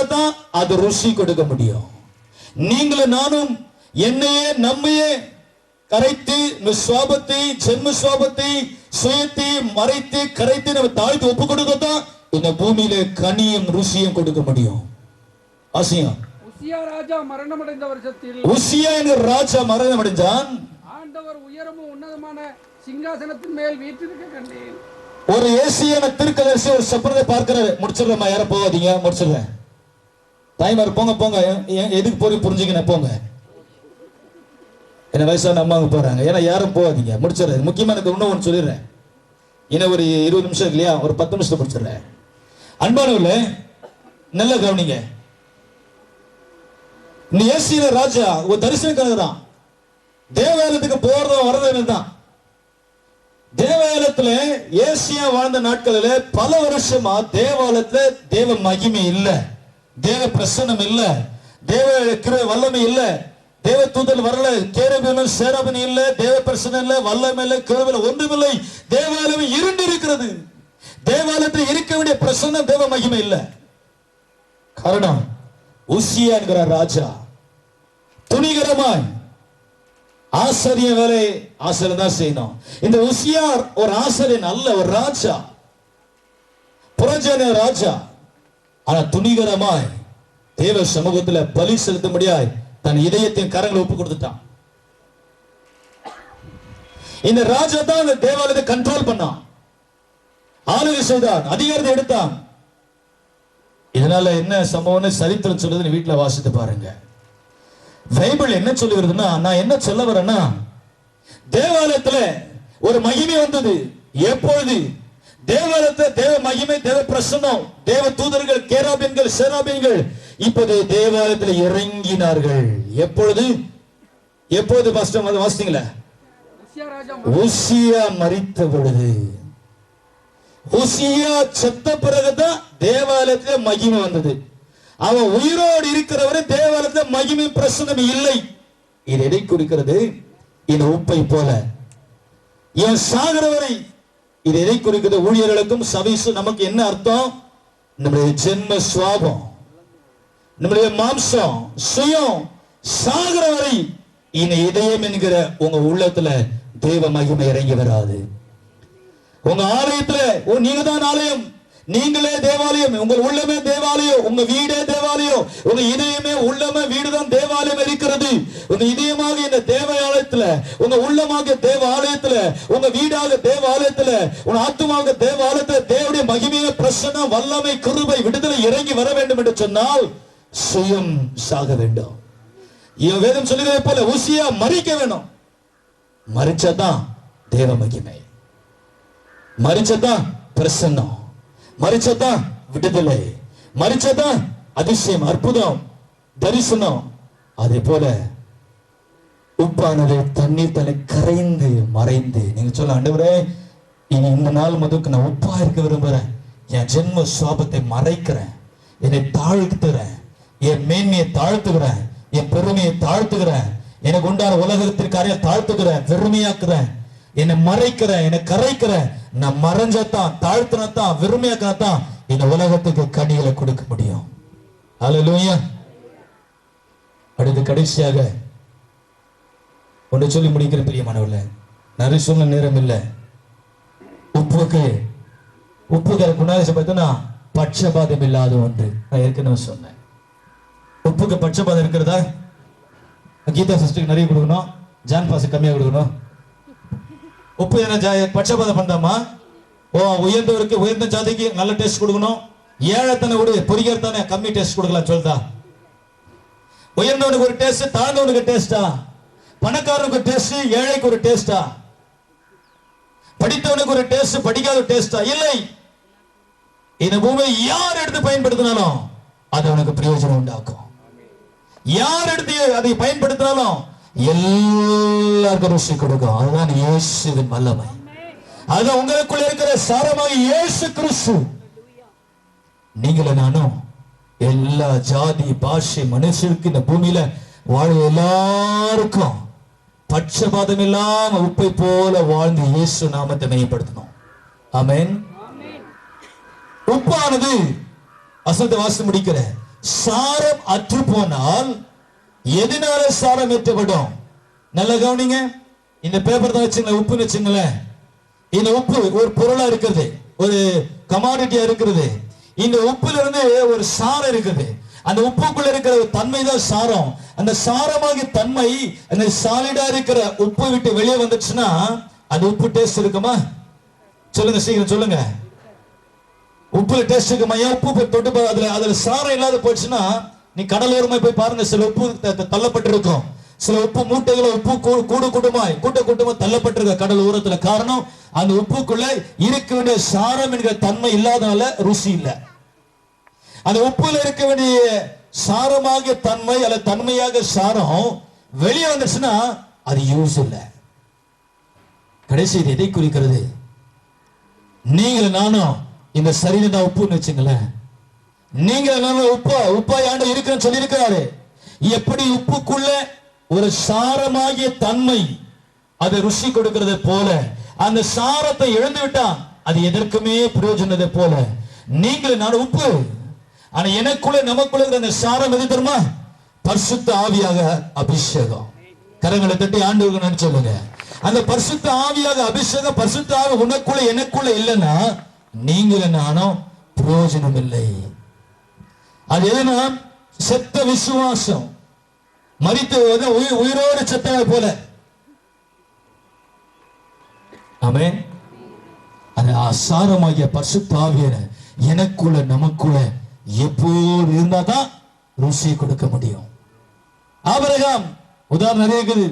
மறிச்சாதான் அது ருசி கொடுக்க முடியும். நீங்களும் நானும் என்னையே நம்மையே கரைத்து சுவாபத்தை ஜென்ம சுவாபத்தை சுயத்தை மறைத்து கரைத்து நம்ம தாழ்த்து ஒப்பு கொடுக்கத்தான் இந்த பூமியில கனியும் ருசியும் கொடுக்க முடியும். ஆசியம் உசியா ராஜா மரணமடைந்த வருஷத்தில் உசியா என்கிற ராஜா மரணமடைஞ்சான். ஆண்டவர் உயரமும் உன்னதமான சிங்காசனத்தின் மேல் வீற்றிருக்க கண்டேன். ஒரு ஏசியான தீர்க்கதரிசி ஒரு சொப்பனத்தை பார்க்கிறாரு. முடிச்சிடலாமா? யாரும் போகாதீங்க, முடிச்சிடுறேன். டைமர் போங்க போங்க, எதுக்கு போய் புரிஞ்சுக்கணும் போங்க. என்ன வயசான அம்மாங்க போறாங்க, ஏன்னா யாரும் போகாதீங்க, முடிச்சிடுறேன். முக்கியமான இன்னும் ஒன்று சொல்லிடுறேன். இன்னும் ஒரு 20 நிமிஷம் இல்லையா, ஒரு 10 நிமிஷம் முடிச்சிடுறேன். அன்பானவர்கள நல்ல கவனிங்க. இந்த ஏசிய ராஜா ஒரு தரிசனக்காரர் தான். தேவாலயத்துக்கு போறதும் வரதும் தான். தேவாலயத்துல ஏசியா வாழ்ந்த நாட்களில பல வருஷமா தேவாலயத்துல தேவ மகிமை இல்ல, தேவ பிரசன்னம் இல்ல, தேவ வல்லமை இல்ல, தேவ தூதல் வரல, கேருபீனும் சேராபீனும் இல்ல, தேவ பிரசன்னம் இல்ல, வல்லமை இல்ல, கிருபை ஒன்றுமில்லை. தேவாலயம் இருண்டு இருக்கிறது. தேவாலயத்தில் இருக்க வேண்டிய பிரசன்னம், தேவ மகிமை இல்ல. காரணம் உசியா என்கிற ராஜா துணிகரமாய் ஆசிரிய வேலை ஆசிரியர் தான் செய்யணும். இந்த உசியா ஒரு ஆசிரியன் அல்ல, ஒரு ராஜா, புறஜன ராஜா. ஆனா துணிகரமாய் தேவ சமூகத்துல பலி செலுத்த முடியாது தன் இதயத்தின் கரங்களை ஒப்பு கொடுத்துட்டான். இந்த ராஜா தான் இந்த தேவாலயத்தை கண்ட்ரோல் பண்ணான், ஆளுகை செய்தான், அதிகாரத்தை எடுத்தான். இதனால என்ன சம்பவம் சரித்திரம் சொல்லுதுன்னு வீட்டுல வாசித்து பாருங்க. பைபிள் என்ன சொல்லுகிறதுன்னா, நான் என்ன சொல்ல வரேன்னா, தேவாலயத்துல ஒரு மகிமை வந்தது. எப்பொழுது தேவாலயத்துல தேவ மகிமை, தேவ பிரசன்னம், தேவ தூதர்கள், கேராபீன்கள், சேராபீன்கள் இப்போது தேவாலயத்தில் இறங்கினார்கள். எப்பொழுது? எப்போது வாசித்தீங்களா? உசியா மரித்த பொழுது. உசியா செத்த பிறகுதான் தேவாலயத்துல மகிமை வந்தது. அவன் உயிரோடு இருக்கிறவரை தேவாலயத்தில் மகிமை பிரசனம் இல்லை. இது எதை குறிக்கிறது? இந்த உப்பை போல இவன் சாகிறவரை இது எதை குறிக்கிறது? ஊழியர்களுக்கும் சபைக்கு நமக்கு என்ன அர்த்தம்? நம்முடைய ஜென்ம சுவாபம், நம்முடைய மாம்சம், சுயம் சாகிறவரை இந்த இதயம் என்கிற உங்க உள்ளத்துல தேவ மகிமை இறங்கி வராது. உங்க ஆலயத்துல நீங்க தான் ஆலயம், நீங்களே தேவாலயம், உங்க உள்ளமே தேவாலயம், உங்க வீடே தேவாலயம், உங்க இதயமே உள்ளமே வீடுதான் தேவாலயம் இருக்கிறது. உங்க இதயமாக இந்த தேவாலயத்துல, உங்க உள்ளமாக தேவாலயத்துல, உங்க வீடாக தேவாலயத்துல, உங்க ஆத்துமாக தேவாலயத்துல தேவனுடைய மகிமையை, பிரசன்னம், வல்லமை, கிருபை, விடுதலை இறங்கி வர வேண்டும் என்று சொன்னால் சுயம் சாக வேண்டும். வேதம் சொல்லுகிறதை போல உசியா மரிக்க வேணும். மரிச்சதான் தேவ மகிமை, மரிச்சதான் பிரசன்னம், மரிச்சதான் விடுதலை, மரிச்சதான் அதிசயம், அற்புதம், தரிசனம். அதே போல உப்பானது தண்ணீர் தலை கரைந்து மறைந்து நீங்க சொல்ல, ஆண்டவரே இனி இந்த நாள் முதலுக்கு நான் உப்பா இருக்க விரும்புறேன். என் ஜென்ம சுவாபத்தை மறைக்கிறேன், என்னை தாழ்த்துறேன், என் மேன்மையை தாழ்த்துகிறேன், என் பெருமையை தாழ்த்துகிறேன், எனக்கு உண்டான உலகத்திற்காக தாழ்த்துகிறேன், வெறுமையாக்குறேன், என்னை மறைக்கிறேன், என்னை கரைக்கிறேன். நான் மறைஞ்சத்தான், தாழ்த்தினத்தான், வெறுமையாக்கத்தான் இந்த உலகத்துக்கு கனிகளை கொடுக்க முடியும். அல்லேலூயா. அடுத்து கடைசியாக ஒன்று சொல்லி முடிக்கிற பிரியமானவர்களே, நிறைய சொல்ல நேரம் இல்லை. உப்புக்கு குணாதிசயம் பார்த்தோன்னா பட்சபாதம் இல்லாத ஒன்று. நான் ஏற்கனவே சொன்னேன், உப்புக்கு பட்சபாதம் இருக்கிறதா? கீதா சிஸ்டருக்கு நிறைய கொடுக்கணும், ஜான் பாஸ் கம்மியா கொடுக்கணும். உப்பு என்ன பட்சபாதம் பண்ணாமா? உயர்ந்தவருக்கு, உயர்ந்த ஜாதிக்கு நல்ல டேஸ்ட் கொடுக்கணும், ஏழைத்தனை விடு பொறிக்கிறதானே கம்மி டேஸ்ட் கொடுக்கலாம் சொல்லுதா? உயர்ந்தவனுக்கு ஒரு டேஸ்ட், தாழ்ந்தவனுக்கு டேஸ்டா? பணக்காரனுக்கு டேஸ்ட், ஏழைக்கு ஒரு டேஸ்டா? படித்தவனுக்கு ஒரு டேஸ்ட், படிக்காத டேஸ்டா? இல்லை. இந்த பூமியை யார் எடுத்து பயன்படுத்தினாலும் அது அவனுக்கு பிரயோஜனம் உண்டாக்கும். யார் எடுத்து அதை பயன்படுத்தினாலும் எல்லாருக்கும் ருசி கொடுக்கும். அதுதான் இயேசுவின் வல்லமை. அதுதான் உங்களுக்குள்ள இருக்கிற சாரமாக இயேசு கிறிஸ்து. நீங்களும் நானும் எல்லா ஜாதி, பாஷை, மனுஷருக்கு இந்த பூமியில வாழ எல்லாருக்கும் பட்சபாதம் இல்லாம உப்பை போல வாழ்ந்து இயேசு நாமத்தை மையப்படுத்தணும். ஆமென். உப்பானது வசனத்தை வாசித்து முடிக்கிற சாரம் அற்று போனால் எதனால சாரம் ஏற்றப்படும்? நல்ல கவனிங்க. இந்த பேப்பர் தான் வச்சுங்களேன், உப்புன்னு வச்சுங்களேன். இந்த உப்பு ஒரு பொருளா இருக்கிறது, ஒரு கமாடிட்டியா இருக்கிறது. இந்த உப்புல இருந்து ஒரு சாரம் இருக்குது. அந்த உப்புக்குள்ள இருக்கிற தன்மை தான் சாரம். அந்த சாரமாகிய தன்மை அந்த சாலிடா இருக்கிற உப்பு விட்டு வெளியே வந்துச்சுன்னா அது உப்பு டேஸ்ட் இருக்குமா? சொல்லுங்க, சீக்கிரம் சொல்லுங்க. உப்புல டேஸ்ட் இருக்குமா? ஏன் உப்பு தொட்டு அதுல சாரம் இல்லாத போச்சுன்னா, நீ கடலோரமா போய் பாருங்க, சில உப்பு தள்ளப்பட்டிருக்கும். சில உப்பு மூட்டைகளை உப்பு கூட்டமா தள்ளப்பட்டிருக்க கடல் ஓரத்துல. காரணம், அந்த உப்புக்குள்ள இருக்க வேண்டிய சாரம் என்கிற தன்மை இல்லாதனால ருசி இல்லை. அந்த உப்புல இருக்க வேண்டிய சாரமாக தன்மை அல்ல தன்மையாக சாரம் வெளியே வந்துச்சுன்னா அது யூஸ் இல்லை. கடைசி எதை குறிக்கிறது? நீங்களும் நானும் இந்த சரீரம் தான் உப்புன்னு வச்சுங்களேன். நீங்களும் நானும் உப்பாய் ஆண்டு இருக்கிறேன்னு சொல்லி இருக்கிறாரு. எப்படி உப்புக்குள்ள ஒரு சாரமாகிய தன்மை அது ருசி கொடுக்கிறது போல, அந்த சாரத்தை இழந்து விட்டான் அது எதற்குமே பிரயோஜனத்தை போல, நீங்களும் நான் உப்பு. ஆனா எனக்குள்ள நமக்குள்ள அந்த சாரம் எது தெரியுமா? பரிசுத்த ஆவியாக அபிஷேகம். கரங்களை தட்டி ஆண்டவர்கள் சொல்லுங்க. அந்த பரிசுத்த ஆவியாக அபிஷேகம், பரிசுத்த ஆவி உனக்குள்ள எனக்குள்ள இல்லைன்னா நீங்களும் நானும் பிரயோஜனம் இல்லை. அது எதுனா செத்த விசுவாசம், மரித்து உயிரோடு செத்தவை போல. ஆமென். அந்த அசாரமாகிய பரிசுத்த ஆவியான எனக்குள்ள நமக்குள்ள எப்போது இருந்தா தான் ருசி கொடுக்க முடியும். ஆபிரகாம் உதாரணம் நிறைய இருக்குது.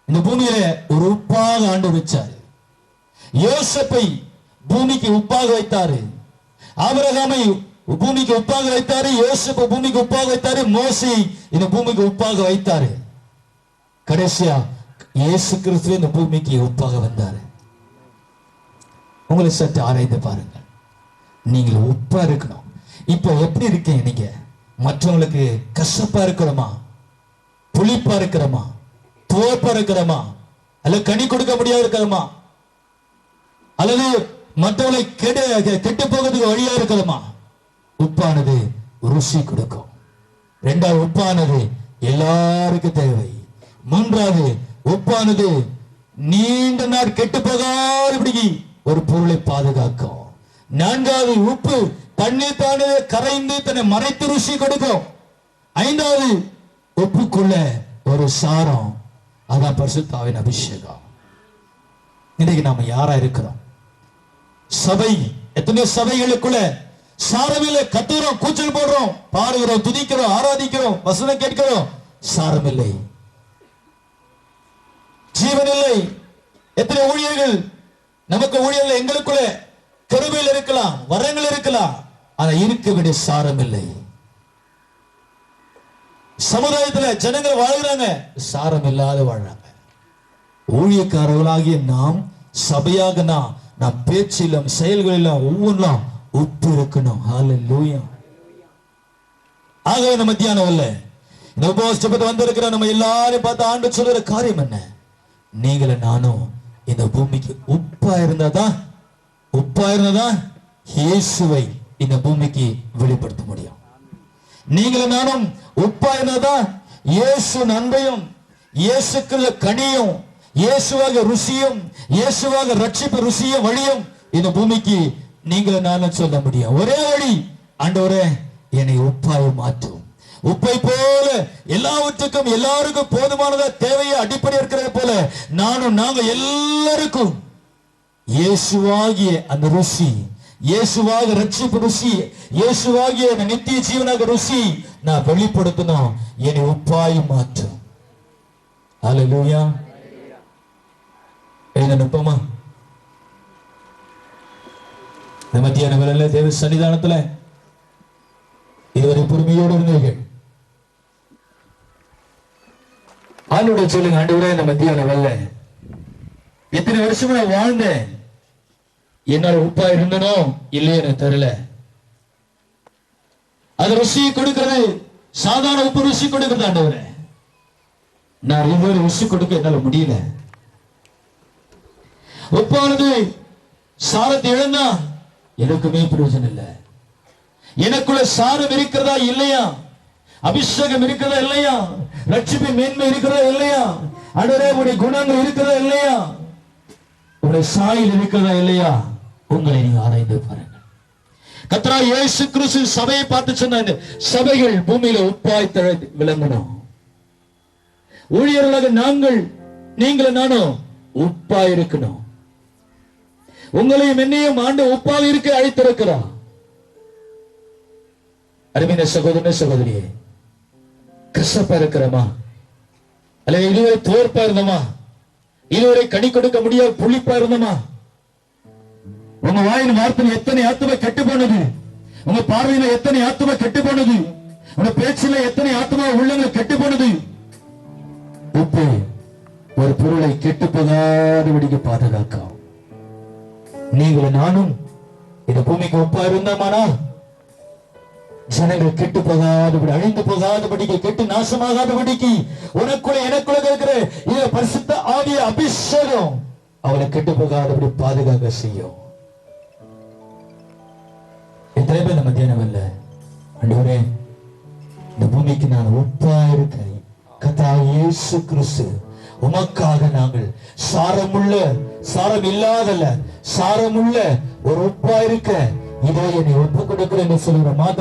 இந்த பூமியில ஒரு உப்பாக ஆண்டவர் வச்சாரு. யோசேப்பை பூமிக்கு உப்பாக வைத்தாரு. ஆபிரகாமை பூமிக்கு உப்பாக வைத்தாரு. யோசேப்பை பூமிக்கு உப்பாக வைத்தாரு. மோசே இந்த பூமிக்கு உப்பாக வைத்தாரு. கடைசியா இயேசு கிறிஸ்து இந்த பூமிக்கு உப்பாக வந்தாரு. உங்களை சற்று ஆராய்ந்து பாருங்க. நீங்கள் உப்பா இருக்கணும். இப்ப எப்படி இருக்கீங்க நீங்க? மற்றவங்களுக்கு கசப்பா இருக்கிறோமா? புளிப்பா இருக்கிறோமா? துவப்பா இருக்கிறோமா? அல்ல கனி கொடுக்க முடியாது இருக்கிறோமா? அல்லது மற்றவங்களை கெட்டு போகிறதுக்கு வழியா இருக்கிறோமா? உப்பானது ருசி கொடுக்கும். இரண்டாவது, உப்பானது எல்லாருக்கும் தேவை. மூன்றாவது, உப்பானது நீண்ட நாள் கெட்டு போகாதபடி ஒரு பொருளை பாதுகாக்கும். நான்காவது, உப்பு தண்ணீர் தானே கரைந்து தன்னை மறைத்து ருசி கொடுக்கும். ஐந்தாவது, உப்புக்குள்ள ஒரு சாரம், அதான் பரிசுத்த ஆவியின் அபிஷேகம். இன்னைக்கு நாம யாரா இருக்கிறோம்? சபை, எத்தனையோ சபைகளுக்குள்ள சாரமில்லை. கத்துறோம், கூச்சல் போடுறோம், பாடுகிறோம், துதிக்கிறோம், ஆராதிக்கிறோம், வசனம் கேட்கிறோம், சாரம் இல்லை, ஜீவன் இல்லை. எத்தனை ஊழியர்கள் நமக்கு ஊழியர்கள் எங்களுக்குள்ள கருவையில் இருக்கலாம், வரங்கள் இருக்கலாம், ஆனா இருக்க வேண்டிய சாரம் இல்லை. சமுதாயத்துல ஜனங்கள் வாழ்கிறாங்க, சாரம் இல்லாத வாழ்றாங்க. ஊழியக்காரர்களாகிய நாம், சபையாக நாம் பேச்சிலும் செயல்களிலும் ஒவ்வொன்றும் உப்பு இருக்கணும். ஹல்லேலூயா. ஆகவே நம்ம மத்தியானம் இல்ல, இந்த உபவாச ஜெபத்தை வந்திருக்கிற நம்ம எல்லாரையும் பார்த்து ஆண்டு சொல்ற காரியம் என்ன? நீங்களும் நானும் இந்த பூமிக்கு உப்பா இருந்தாதான் இயேசுவை இந்த பூமிக்கு வெளிப்படுத்த முடியும். நீங்களும் நானும் உப்பா இருந்தாதான் இயேசு நன்மையும், இயேசுக்குள்ள கனியும், இயேசுவாக ருசியும், இயேசுவாக ரட்சிப்பு ருசியும் வழியும் இந்த பூமிக்கு நீங்களும் நானும் சொல்ல முடியும். ஒரே வழி, ஆண்டவரே என்னை உப்பாய் மாற்றும். உப்பை போல எல்லாவற்றுக்கும் எல்லாருக்கும் போதுமானதா தேவையை அடிப்படை இருக்கிறது போல நாங்க எல்லாருக்கும் இயேசுவாகிய அந்த ருசி, இயேசுவாக ரட்சிப்பு ருசி, இயேசுவாகிய நித்திய ஜீவனாக ருசி நான் வெளிப்படுத்தணும். என்னை உப்பாய் மாற்றும். ஹல்லேலூயா. நுட்பமா இந்த மத்தியான வேளையில தேவ சன்னிதானத்துல இதுவரை பொறுமையோடு இருந்தீர்கள். ஆண்டவரே சொல்லுங்க, ஆண்டவரே இந்த மத்தியான வேளையில எத்தனை வருஷமா நான் வாழ்ந்தேன், என்னால உப்பா இருந்தனோ இல்லையே எனக்கு தெரியல. அது ருசியை கொடுக்கிறது, சாதாரண உப்பு ருசி கொடுக்கிறது. ஆண்டவரே நான் இவ்வளவு ருசி கொடுக்க என்னால முடியல. உப்பானது சாரத்தை இழந்தா எனக்குமே பிரயோஜனம் இல்லை. எனக்குள்ள சாரம் இருக்கிறதா இல்லையா, அபிஷேகம் இருக்கிறதா இல்லையா, ரட்சிப்பின் மேன்மை இருக்கிறதா இல்லையா, ஆண்டவரே உடைய குணங்கள் இருக்கிறதா இல்லையா, உடைய சாயல் இருக்கிறதா இல்லையா, உங்களை நீங்க ஆராய்ந்து பாருங்கள். கர்த்தராகிய இயேசு கிறிஸ்து சபையை பார்த்து சொன்னார், சபைகள் பூமியில உப்பாய் தழைத்து விளங்கணும். ஊழியர்களாக நாங்கள், நீங்களும் நானும் உப்பா இருக்கணும். உங்களையும் என்னையும் ஆண்டு உப்பாக இருக்க அழைத்திருக்கிறார். அருமையான சகோதரனே சகோதரியே, கசப்பா இருக்கிறோமா, அல்லது இதுவரை தோற்பா இருந்தோமா, இதுவரை கனி கொடுக்க முடியாத புளிப்பா இருந்தோமா? உங்க வாயின் வார்த்தை எத்தனை ஆத்துமா கெட்டு போனது, உங்க பார்வையில எத்தனை ஆத்துமா கெட்டு போனது, உங்க பேச்சில எத்தனை ஆத்துமா உள்ளங்கள் கெட்டு போனது. உப்பு ஒரு பொருளை கெட்டு போகாதபடிக்கு பாதுகாக்கும். நீங்களும் நானும் இந்த பூமிக்கு உப்பா இருந்தோமானா ஜனங்கள் கெட்டு போகாதபடி, அழிந்து போகாதபடிக்கு, கெட்டு நாசமாகாதபடிக்கு உனக்குள்ள எனக்குள்ள இருக்கிற இந்த பரிசுத்த ஆவிய அபிஷேகம் அவளை கெட்டு போகாதபடி பாதுகாக்க செய்யும். எத்தனை பேர் நம்ம தியானம் இல்ல, ஆண்டவரே இந்த பூமிக்கு நான் உப்பா இருக்கிறேன், கர்த்தராகிய இயேசு கிறிஸ்து உமக்காக நாங்கள் சாரமுள்ள, சாரம் இல்லாதல்ல, சாரமுள்ள ஒரு உப்பா இருக்க இதோ என்னை ஒப்பு கொடுக்கிறேன்னு சொல்லுற மாத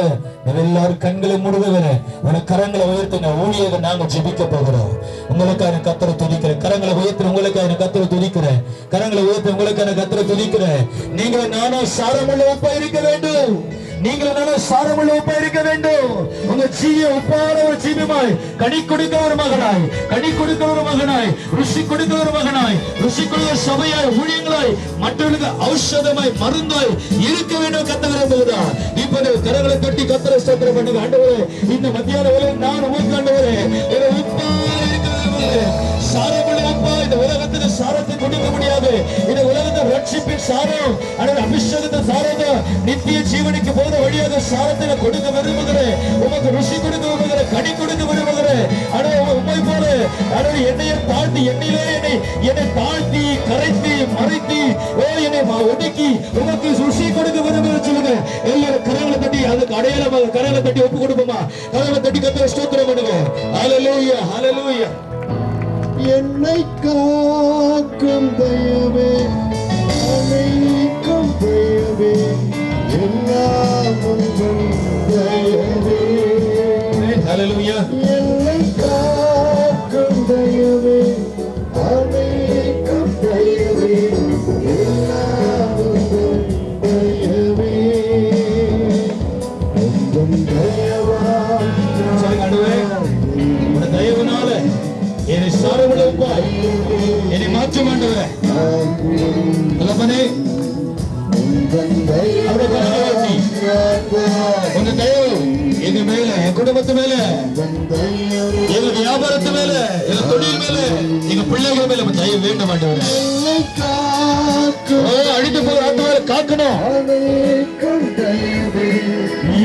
எல்லாரும் கண்களை மூடுகிற ஒரு கரங்களை உயர்த்துங்க. ஊழியர்கள் நாங்க ஜெபிக்க போகிறோம். உங்களுக்கான கத்தரை துதிக்கிறேன். கரங்களை உயர்த்து உங்களுக்கான கத்தரை துதிக்கிறேன். கரங்களை உயர்த்து உங்களுக்கான கத்தரை துதிக்கிறேன். நீங்களும் நானும் சாரமுள்ள உப்பா இருக்க வேண்டும். நீங்களும் நானும் சாரமுள்ள உப்பா இருக்க வேண்டும். உங்க ஜீவிய உப்பான ஒரு ஜீவியமாய், கனி கொடுக்க ஒரு மகனாய், கனி கொடுக்க ஒரு மகனாய், ருசி கொடுக்க ஒரு மகனாய், ருசி கொடுக்க சபையாய், ஊழியங்களாய், மற்றவர்களுக்கு ஔஷதமாய், மருந்தாய் இருக்க வேண்டும். கத்த விரும்புகிறார். இப்ப கரங்களை கட்டி கத்தரை ஸ்தோத்திரம் பண்ணுங்க. ஆண்டவரே இந்த மத்தியான வேளையில் நான் உமக்கு ஆண்டவரே ஒரு உப்பா இருக்க விரும்புகிறேன். சாரமுள்ள உப்பா இந்த உலகத்துக்கு சாரத்தை கொடுக்க முடியாது. இந்த உலகத்தை ரட்சிப்பின் சாரம், ஆனால் அபிஷேகத்தின் சாரம் நித்திய ஜீவனுக்கு போத வழியாக சாரத்தை கொடுக்க விரும்புகிறேன். உமக்கு ருசி கொடுக்க விரும்புகிறேன், கனி கொடுக்க விரும்புகிறேன். ஆனால் உண்மை போல ஆனால் என்னையை தாழ்த்தி, என்னிலே என்னை தாழ்த்தி கரைத்தி மறைத்தி என்னை ஒடுக்கி உமக்கு ருசி கொடுக்க விரும்புகிற சொல்லுங்க. எல்லாரும் கரங்களை தட்டி அதுக்கு அடையாளமாக கரங்களை தட்டி ஒப்பு கொடுப்போமா? கரங்களை தட்டி கர்த்தரை ஸ்தோத்திரம் பண்ணுங்க. ஹல்லேலூயா, ஹல்லேலூயா. என்னை காக்கும் தெய்வமே, அனைக்கும் தெய்வமே, எல்லாம் உந்தன் தயவே. ஹல்லேலூயா. என்னை காக்கும் தெய்வமே, அனைக்கும் தெய்வமே, எல்லாம் உந்தன் தயவே. உந்தன் தயவால் சொல்லுங்க ஆண்டவரே, உம்முடைய தயவுனால என்னை சாரமுள்ள உப்பாய் என்னை மாற்றும் ஆண்டவரே. தகப்பனே அவருடைய கரங்களை உங்க தயவு எங்க மேல, என் குடும்பத்து மேல, எங்க வியாபாரத்து மேல, எங்க தொழில் மேல, எங்க பிள்ளைகள் மேல தயவு வேண்டும் ஆண்டவரே. அழித்து போகிற ஆத்மாவை காக்கணும்.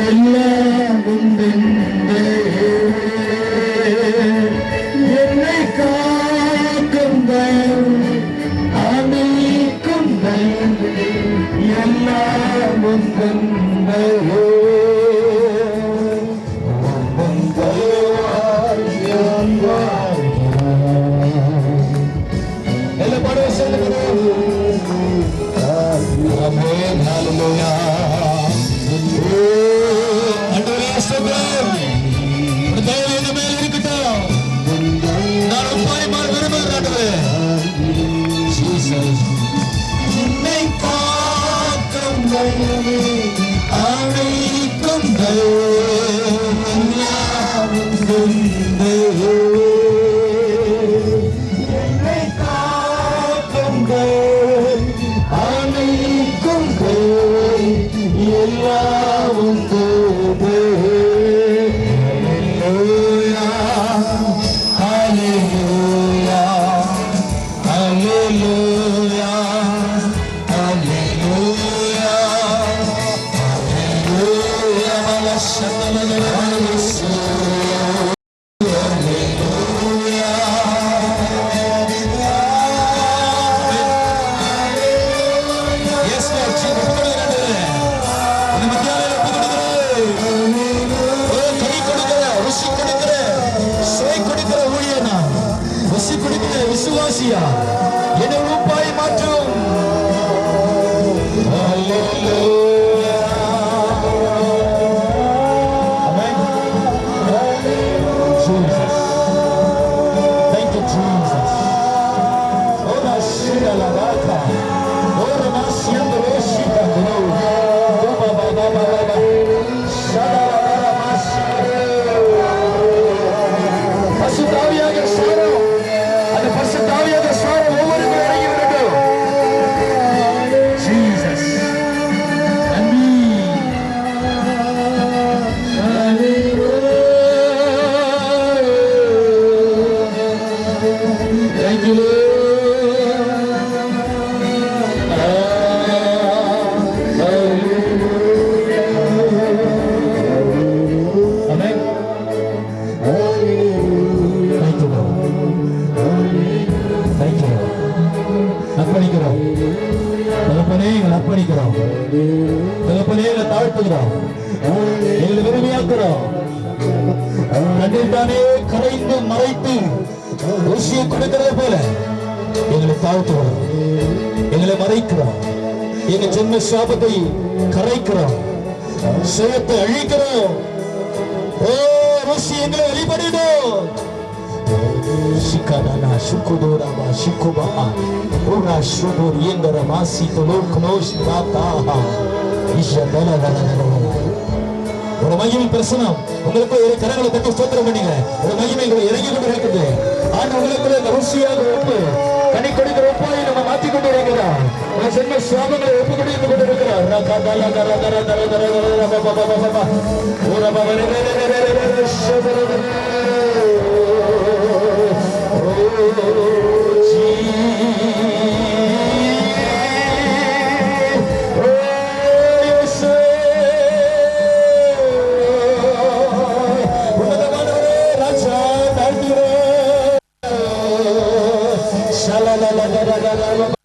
எல்லாம் உந்தன் தயவே. என்னை காக்கும் தயவு, அனைக்கும் தயவு, எல்லாம் உந்தன் தயவே. உந்தன் தயவால் நான் வாழ்கிறேன். எல்லா பாடவும் சொல்லுங்க. ஆமென், ஹல்லேலூயா. ஆண்டவரே ஸ்தோத்திரம். மெஸ்ஸியா என்னை உப்பாய் மாற்றும். Hallelujah. Amen. Jesus. Thank you, Jesus. Ora shira la vaca. Ora masiando roshita no. Baba baba baba. Shada la la masiando. பசுத்தாவியாக சாரம், அந்த பசுத்தாவியாக சாரம் ஒவ்வொருவரும் இறங்கி வரட்டும். Jesus. நன்றி. Thank you, Lord. Amen. Thank you, Lord. Thank you, Lord. அர்ப்பணிக்கிறோம். தகப்பனே, எங்களை அர்ப்பணிக்கிறோம். தகப்பனே, எங்களை தாழ்த்துகிறோம். எங்களை விரும்பியாக்குறோம். கண்ணில் தானே கரைந்து மறைத்து ருசியை கொடுக்கிறது போல எங்களை தாழ்த்துகிறோம், எங்களை மறைக்கிறோம், எங்க ஜென்ம சாபத்தை கரைக்கிறோம், சுயத்தை அழிக்கிறோம். ஓ ருசி எங்களை வழிபடிடும். Shikadana shukudora ba shikubaha ora shudur yendara masi toloknosh rataha ishadala dala. ஒரு மகிமை பிரசனம் உங்களுக்கு ஒரு கரங்களை தட்டி ஸ்தோத்திரம் பண்ணுங்க. ஒரு மகிமை இறங்கி கொண்டு இருக்குது. ஆனா உங்களுக்கு ருசியாக உப்பு கனி கொடுக்கிற உப்பாய் நம்ம மாற்றிக் கொண்டு இருக்கிறார். ஒரு ஜென்ம சாபங்களை ஒப்பு கொடுத்து கொண்டு இருக்கிறார். La la la la la la la.